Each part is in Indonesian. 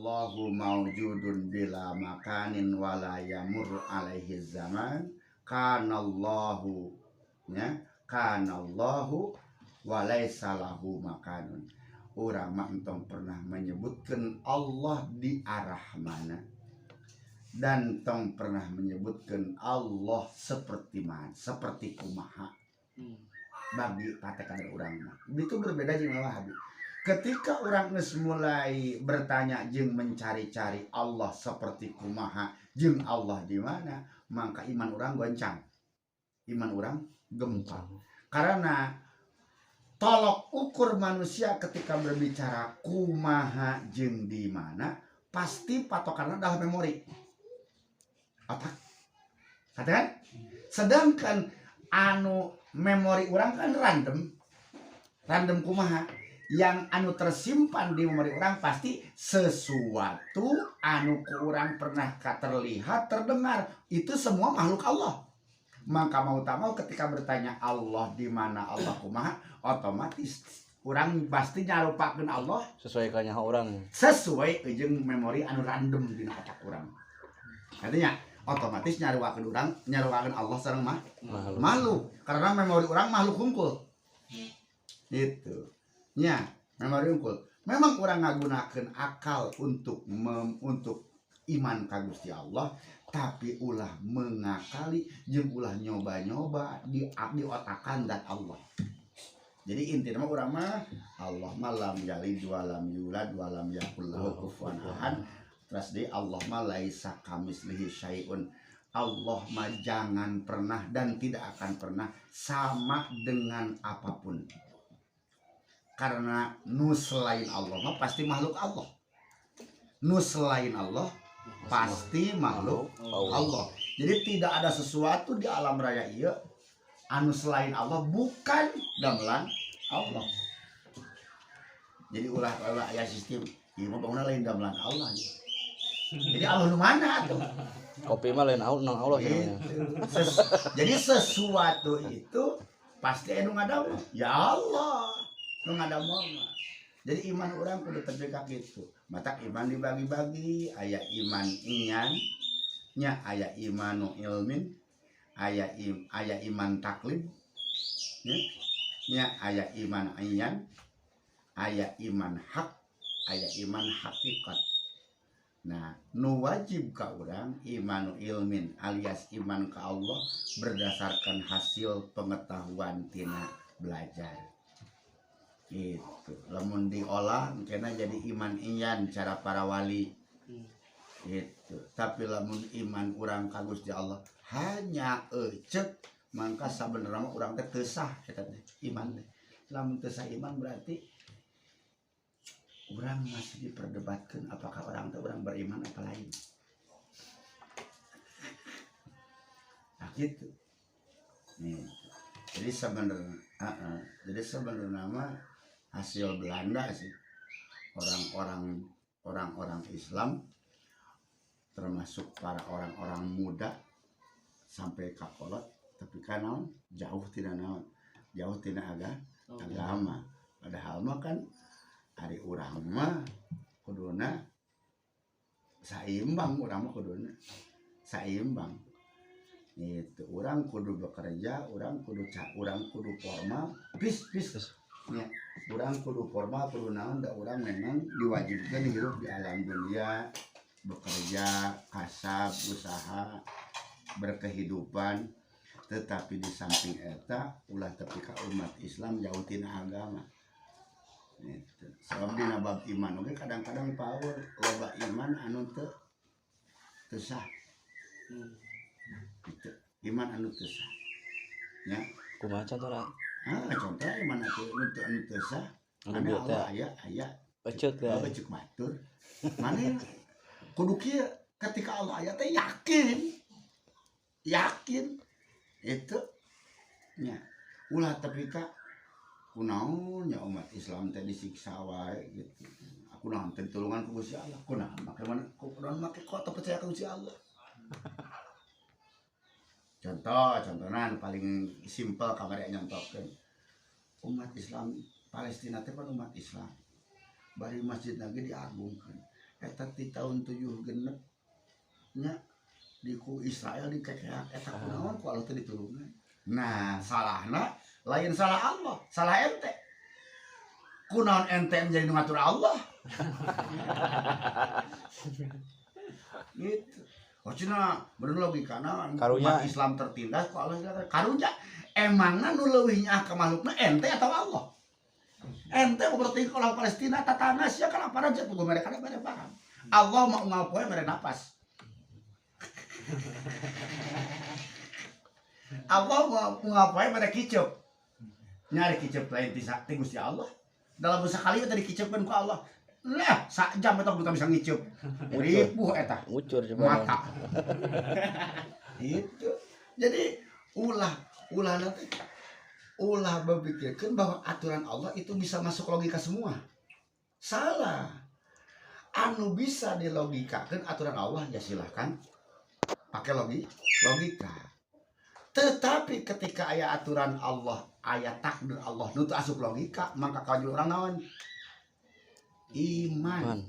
Allahu mawjudun bila makanin wala yamur alaihi zaman kana Allahu walaysa lahu makanun. Urang mah entong pernah menyebutkan Allah di arah mana dan tong pernah menyebutkan Allah seperti mana, seperti kumaha. Bagi katakan urang mah itu berbeda jeung Wahabi. Ketika orang geus mulai bertanya jeung mencari-cari Allah seperti kumaha jeung Allah di mana, maka iman orang goncang, iman orang gempal. Karena tolok ukur manusia ketika berbicara kumaha jeung di mana pasti patokannya adalah memori otak, katakan. Sedangkan anu memori orang kan random kumaha. Yang anu tersimpan di memori orang pasti sesuatu anu ku orang pernah terlihat, terdengar. Itu semua makhluk Allah. Maka mau tak mau ketika bertanya Allah di mana, Allah kumaha, otomatis orang pasti nyarupakeun Allah sesuai kanya orang, sesuai jeung memori anu random di otak orang. Artinya otomatis nyarupakeun Allah sareng makhluk. Karena memori orang makhluk hungkul. Itu. Ya, memori unggul. Memang orang ngagunakeun akal untuk iman ka Gusti Allah, tapi ulah mengakali jeung ulah nyoba-nyoba di otakan dan Allah. Jadi intinya urang mah Allah mah lam yalid wa lam yulad wa lam yakul lahu kufuwan ahad. Terus di Allah mah laisa kamitslihi syai'un. Allah mah jangan pernah dan tidak akan pernah sama dengan apapun. Karena nu selain Allah mah pasti makhluk Allah. Nu selain Allah pasti makhluk Allah. Jadi tidak ada sesuatu di alam raya ieu anu selain Allah bukan damelan Allah. Jadi ulah aya sistem ieu mah bangunna lain damelan Allah. Jadi Allah nu mana atuh? Kopi mah lain Allah gitu. Jadi sesuatu itu pasti anu ngadam ya Allah. Nu ngadam mah. Jadi iman orang kudu terdekat gitu. Mata iman dibagi-bagi, aya iman inyan, nya aya imanu ilmin, aya iman taklid, nya aya iman inyan, aya iman hak, aya iman hakikat. Nah, nu wajib ka urang imanu ilmin alias iman ka Allah berdasarkan hasil pengetahuan tina belajar. Gitu. Lamun diolah mungkin jadi iman inyan cara para wali. Gitu. Tapi lamun iman urang ka Gusti Allah hanya ecek mangka sabenerna mah urang teh teu sah eta teh iman teh. Lamun teu sah iman berarti urang masih diperdebatkan apakah orang teh urang beriman apa lain. Nah gitu. Nih. Jadi sebenarnya mah hasil Belanda sih, orang-orang Islam termasuk para orang-orang muda sampai kakolot tapi kan jauh tidak agama. Padahal mah kan hari urang mah kuduna saimbang, urang mah kuduna saimbang. Itu urang kudu bekerja, urang kudu formal, bis. Ya, urang kudu formal, kudu naon da urang memang diwajibkan hidup di alam dunia, bekerja, kasab, usaha, berkehidupan. Tetapi di samping eta ulah tepi ka umat Islam jauh tina agama. Itu. Sebab dina bab iman oge kadang-kadang power loba iman anu teu sah. Itu iman anu teu sah. Ya, kumaha contohna? Contoh iman anu teu sah. Anu Allah aya ecek batur. Mane kudu kieu ketika Allah aya teh yakin. Itu nya ulah tepi ka kunaon nya umat Islam teh disiksa wae gitu. Aku naon teh ditulungan ku Gusti Allah. Kunaon make kok percaya ka Gusti Allah. Contohnya paling simpel kamari nyontokeun. Umat Islam Palestina teh kan umat Islam. Bari masjid lagi diagungkeun. eta di tahun 7 genep nya di ku Israel dikekeak eta kunaon ku Allah teh ditulungan. Nah, salahna lain salah Allah, salah ente. Kunaon ente menjadi ngatur Allah. Gitu. Oh cina bener logikana Karunya. umat Islam tertindas kok Allah karunya emangna nu leuwih nyaah ka makhlukna ente atau Allah? Ente berarti kalau Palestina tatangga sia kan apa aja tuh mereka ada paham. Allah mau ngapoe mere napas. Allah mau ngapoe mere kicep. Nyari kicep lain ti Gusti Allah. Dalam sekali tadi kicepkeun ku Allah. Nah, sak jam eta kita bisa ngicep. Ribuh eta. Ngucur coba. Mata. Itu. Jadi ulah nanti ulah berpikirkan bahwa aturan Allah itu bisa masuk logika semua. Salah. Anu bisa dilogikakan aturan Allah ya silahkan pakai logika. Tetapi ketika ayat aturan Allah, ayat takdir Allah nu teu asup logika, maka kalau orang naon? Iman.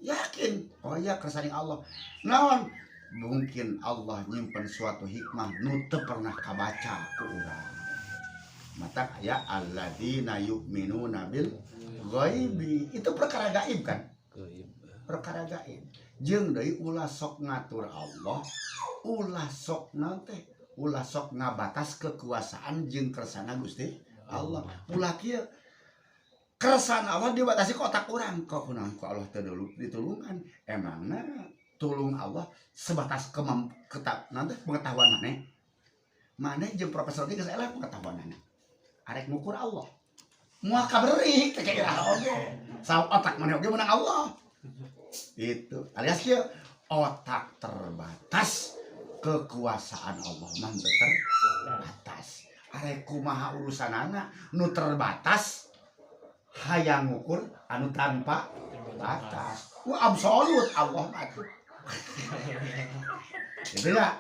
Yakin. Oh iya kersani Allah. Naon? Mungkin Allah nyimpen suatu hikmah nu teu pernah kabaca ku urang. Mata ya alladzina yu'minuna bil ghaibi. Itu perkara gaib kan? Perkara gaib. Jeung deui ulah sok ngatur Allah, ulah sok nanti, ulah sok ngabatas kekuasaan jeung kersana Gusti Allah. Ulah kieu kersana Allah dibatasi kotak urang kok kunaon ku Allah teu ditulungan. Emangna tulung Allah sebatas nanti pengetahuan maneh. Maneh jeung profesor ge geus eleh pengetahuanana. Arek ngukur Allah. Moal kabeurik teh kira oge. Sa otak maneh oge menang Allah. Itu alias kieu otak terbatas, kekuasaan Allah mah terbatas. Arek kumaha urusanana nu terbatas hayang ngukur anu tanpa batas. Absolut Allah mah. Gitu ya.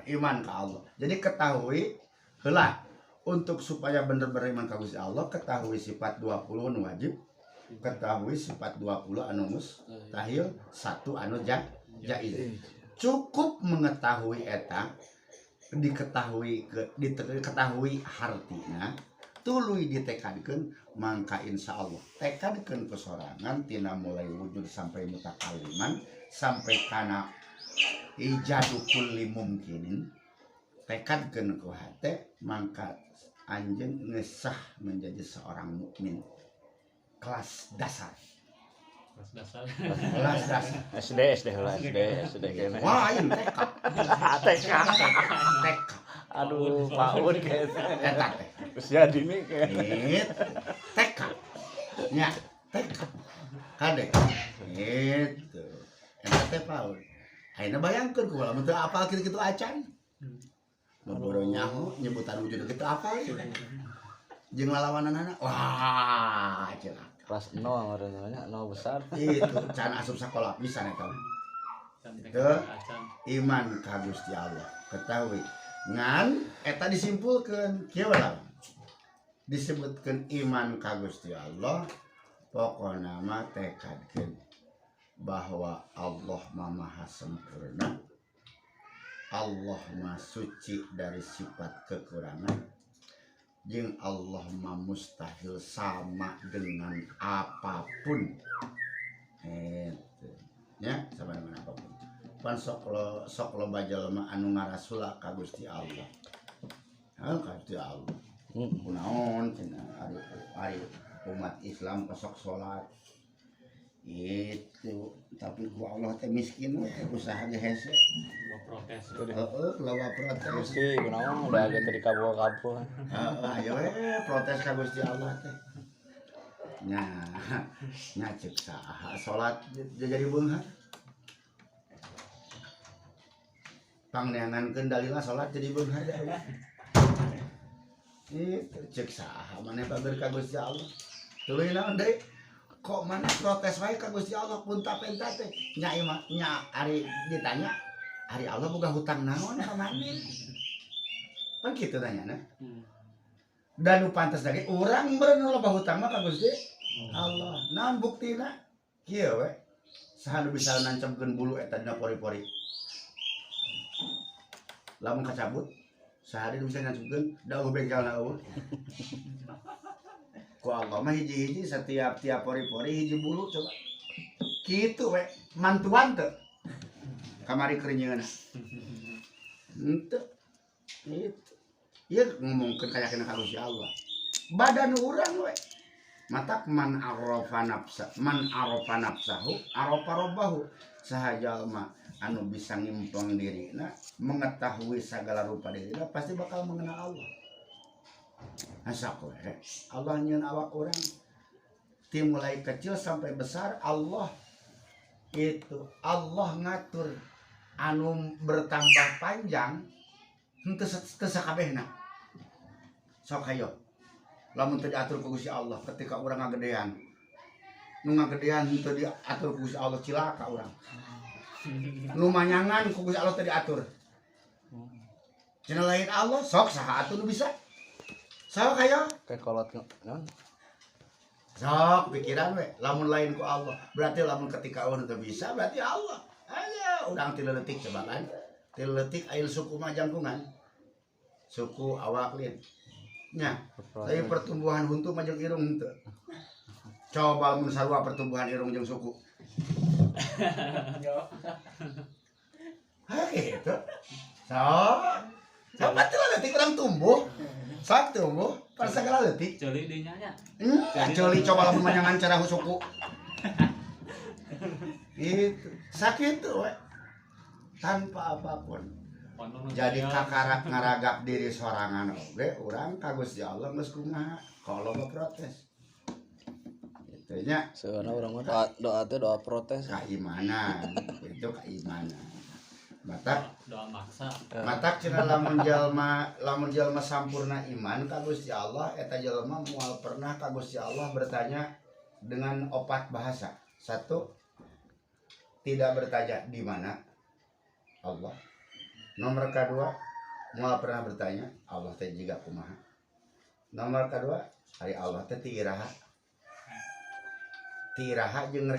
Iman ke Allah. Jadi ketahui heula untuk supaya bener-bener iman ka Gusti Allah, ketahui sifat 20 anu wajib, ketahui sifat 20 anu mustahil, 1 anu jaiz. Cukup mengetahui eta, diketahui hartina, tuluy ditekadkeun mangka insyaallah tekadkeun kesorangan tina mulai wujud sampai mutakaliman sampai kana ijadu kulli mumkinin, tekadkeun ku hate mangka anjeun ngesah menjadi seorang mukmin kelas dasar. Kelas dasar. SD kene. Wah, ini TK. Aduh, PAUD kayaknya. Eta teh. Usia dini kayaknya. TK. Nya, TK. Kade. Gitu. Eta teh PAUD. Ayeuna bayangkeun ku lamun teu apal kitu-kitu acan. Memboro nyaho nyebutan wujud kitu apal. Jeung lalawananana. Wah, cenah. Kelas 0 namanya 0 besar. Itu can asup sakola pisan eta. Itu iman ka Gusti Allah. Ketahui ngan eta disimpulkeun kieu lah. Disebutkeun iman ka Gusti Allah, pokona mah tekadkeun bahwa Allah Maha sempurna. Allah Maha suci dari sifat kekurangan. Jeung Allah mah mustahil sama dengan apapun. Ya, sama dengan apapun. Pan sok loba jalma anu ngarasula ka Gusti Allah. Ka Gusti Allah. Kunaon cenah ari umat Islam sok salat. Itu tapi ku Allah teh miskin we usaha ge hese. Protes. Lawa protes. Gusti kunaon udah agak tadi kabur. Ayo protes ka Gusti Allah teh. Nya cek saha salat jadi beunghar. Pangneangankeun dalilna salat jadi beunghar. Itu cek saha maneh pager ka Gusti Allah. Tuluy naon deui? Kok mana protes wae ka Gusti Allah punta-penta teh nya ari ditanya hari Allah boga hutang naon ka maneh kan kitu tanyana dan nu pantes lagi urang meureun loba hutang mah ka Gusti Allah naon buktina kieu we saha nu bisa nancapkeun bulu eta dina pori-pori lamun kacabut saha nu bisa nancapkeun daun bengkelna eueuh ku Allah mah hiji-hiji setiap pori-pori hiji bulu coba kitu we mantuan teu kamari kerenyeuna henteu itu ieu ngomongkeun kayakeun ka Gusti Allah badan urang we matak man arafa nafsahu arafa rabbahu saha jalma anu bisa ngimpeng dirina mengetahui segala rupa dirina pasti bakal mengenal Allah asak we Allah nyieun awak urang ti mulai kecil sampai besar Allah itu Allah ngatur anu bertambah panjang henteu sakabehna sok hayo lamun teu diatur ku Gusti Allah ketika urang ngagedean nu ngagedean henteu diatur ku Gusti Allah cilaka urang nu manyangan ku Gusti Allah teu diatur cenah lain Allah sok saha atuh nu bisa sok hayo kayak kolot non sok pikiran we lamun lain ku Allah berarti lamun ketika urang teu bisa berarti Allah aja urang 3 leutik coba kan 3 leutik ail suku mah jangkungan suku awak lin nya tapi pertumbuhan huntu mah jeung irung henteu coba mun sarua pertumbuhan irung jeung suku ha gitu sok pati leutik urang tumbuh sak tumbuh pas segala leutik Coli dinya nya. Coli coba lamun manyangan cara suku itu sakit tuh we tanpa apapun jadi kakarak ngaragap diri sorangan oge urang ka Gusti Allah geus kumaha kalau protes itu nya sebenarnya orang mah doa teh doa protes keimanan itu keimanan matak doa maksa. matak cenah lamun jalma sampurna iman ka Gusti Allah eta jalma moal pernah ka Gusti Allah bertanya dengan 4 bahasa. 1 tidak bertanya di mana Allah. Nomor kedua moal pernah bertanya Allah teh jiga kumaha. Nomor kedua hari Allah teh tiiraha jeung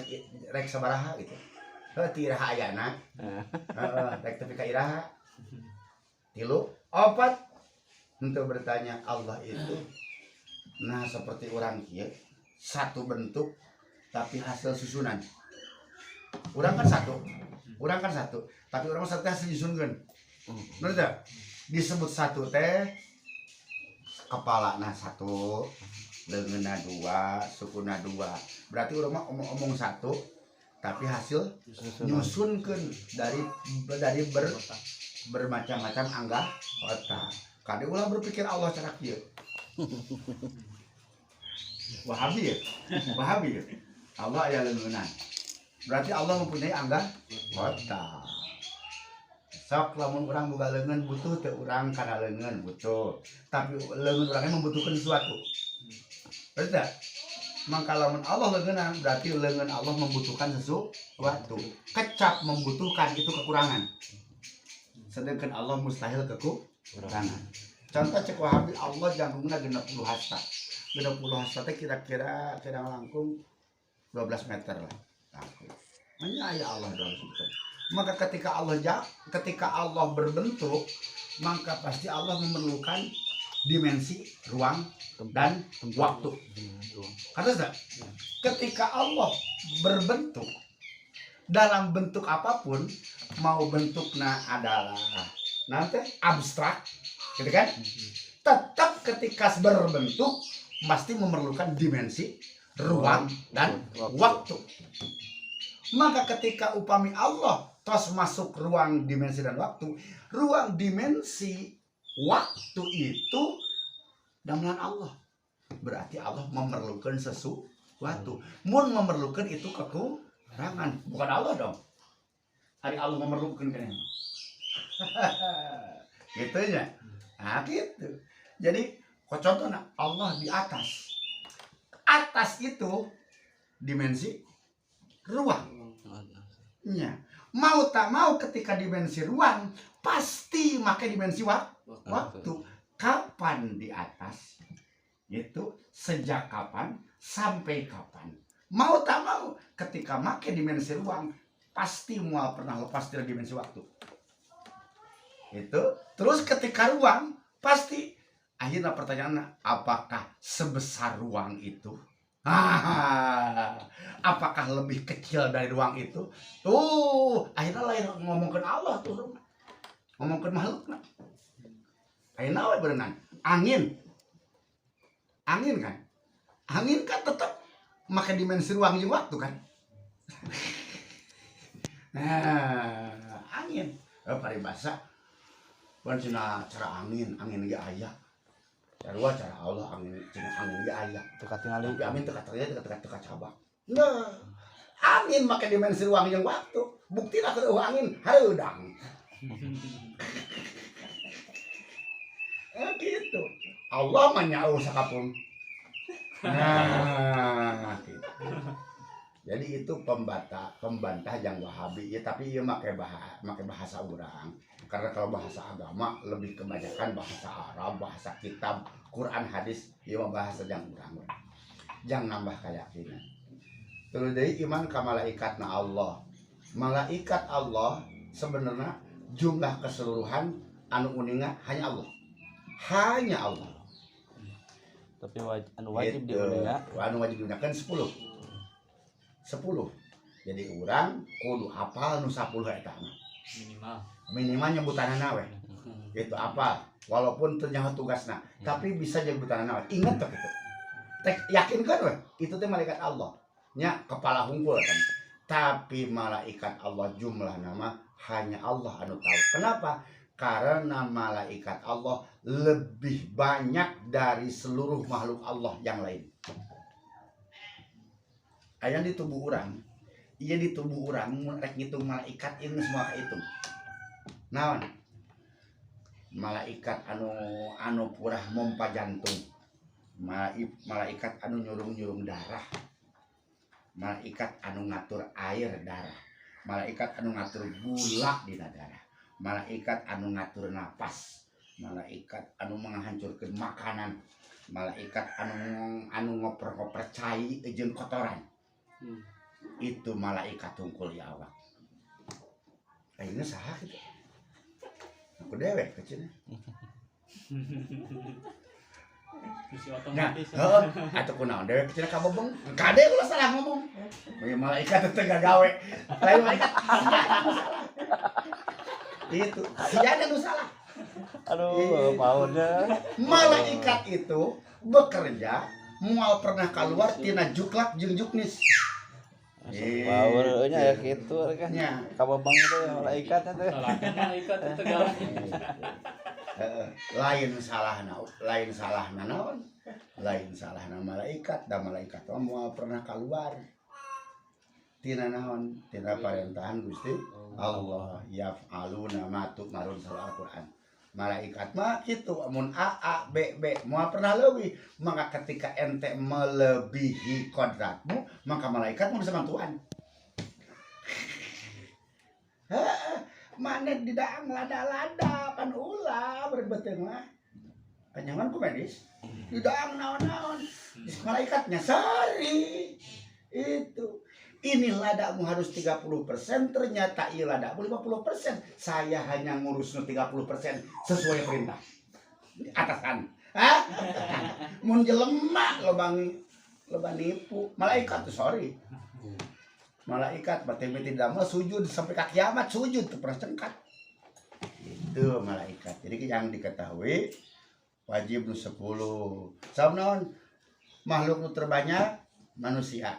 rek sabaraha gitu. Tiiraha ayana rek tepi ka iraha 3 4 untuk bertanya Allah itu nah seperti orang kieu satu bentuk tapi hasil susunan urang kan satu tapi urang satu hasil susunkeun bener teh disebut satu teh kepala nah 1 leungeunna 2 sukuna 2 berarti urang mah omong satu tapi hasil nyusunkeun dari bermacam-macam anggota. Kade ulah berpikir Allah cara kieu. Wahabi ya? Allah aya leungeunna. Berarti Allah mempunyai anggota. Sok lamun urang boga leungeun butuh teu urang kana leungeun butuh. Tapi leungeun urangnya membutuhkan sesuatu. Betul? Maka lamun Allah leungeunna berarti leungeun Allah membutuhkan sesuatu. Kecap membutuhkan itu kekurangan. Sedangkan Allah mustahil kekurangan. Contoh cek Wahabi Allah jangkungna 60 hasta. 60 hasta teh kira-kira langkung 12 meter lah. Hanya aya Allah 12 meter. Maka ketika Allah berbentuk, maka pasti Allah memerlukan dimensi ruang dan waktu. Kata sudah, ketika Allah berbentuk dalam bentuk apapun, mau bentuknya adalah nanti abstrak, gitu kan? Tetap ketika berbentuk pasti memerlukan dimensi ruang dan waktu. Maka ketika upami Allah tos masuk ruang dimensi dan waktu, ruang dimensi waktu itu damelan Allah. Berarti Allah memerlukan sesuatu. Mun memerlukan itu kekurangan, bukan Allah dong. Hari Allah memerlukan kan. Gitu ya. Nah, gitu. Jadi, contohnya Allah di atas. Atas itu dimensi ruang. Ya. Mau tak mau ketika dimensi ruang pasti makai dimensi waktu. Kapan di atas? Itu sejak kapan sampai kapan? Mau tak mau ketika make dimensi ruang pasti mual pernah lepas dari dimensi waktu. Itu terus ketika ruang pasti akhirnya pertanyaannya apakah sebesar ruang itu? Apakah lebih kecil dari ruang itu? Tuh akhirnya lain ngomongkan Allah tuh, ngomongkan makhluk. Akhirnya apa berenang? Angin kan? Angin kan tetap makan dimensi ruang jeung waktu kan? Nah, angin. Paribasa. Bukan cina cara angin ge aya. Cara Allah angin ge aya. Teka tingali. Tapi angin teka cabang. Nah, angin makan dimensi ruang jeung waktu. Buktina keur angin hareudang. Gitu. Allah mah nyau sakapun. Nah, gitu. Jadi itu pembantah yang Wahabi ya, tapi ia make bahasa orang. Karena kalau bahasa agama lebih kebanyakan bahasa Arab, bahasa kitab, Quran, hadis, ia bahasa yang orang. Jangan nambah keyakinan. Terus dari iman ke malaikatna Allah. Malaikat Allah sebenarnya jumlah keseluruhan anu uninga hanya Allah. Hanya Allah. Tapi wajib Gitu. diuninga. Anu wajib digunakan 10. Jadi orang kudu hafal nu 10 eta mah. Minimal nyebutanana we. Gitu apa? Walaupun ternyata tugasna, tapi bisa nyebutanana we. Ingat tuh gitu. Tek yakinkan we, itu teh malaikat Allah. Nya kepala hungkul kan. Tapi malaikat Allah jumlah nama hanya Allah anu tahu. Kenapa? Karena malaikat Allah lebih banyak dari seluruh makhluk Allah yang lain. Aya di tubuh orang, iya di tubuh orang rek ngitung malaikat ini semua kehitung. Naon? Malaikat anu purah mompa jantung. Malaikat anu nyurung darah. Malaikat anu ngatur air darah. Malaikat anu ngatur gula di darah. Malaikat anu ngatur napas. Malaikat anu menghancurkan makanan. Malaikat anu ngoper-ngoper cai jeung kotoran. Itu malaikat tungkul ya awak. Ayeuna saha kitu? Aku dewek kecilnya. Nah, atau kunaon dewek kecilnya kabobong. Kade ulah salah ngomong. Malaikat teh gagawe. Lain malaikat. Itu siapa nu salah? Aduh, pautnya. Malaikat itu bekerja mual pernah keluar tina juklak jeung juknis. Paurnya ya gitu kan. Ya. Kababang itu ya malaikatnya teh. Malaikat itu galak. Lain salahna naon? Lain salahna malaikat da malaikat moal pernah keluar. Tina naon? Tina parentaan Gusti Allah yaf'aluna ma tu'marun surah Al-Qur'an. Malaikat mah kitu mun A B moal pernah leuwih maka ketika ente melebihi kodratmu maka malaikat mau bisa bantuan. Mana didaang lada-lada pan ulah berbeteng mah. Kanyangan ku medis. Didaang naon-naon. Malaikatnya sari. Itu. Ini ladamu harus 30%, ternyata iya ladamu 50%. Saya hanya ngurus 30% sesuai perintah. Atasan. Hah? Mun jelema loba nipu. Malaikat tuh sorry. Malaikat bati-bati damel sujud sampai ke kiamat sujud tuh pernah cengkat. Itu malaikat. Jadi yang diketahui wajib nu 10. Sabab naon? Makhluk nu terbanyak manusia.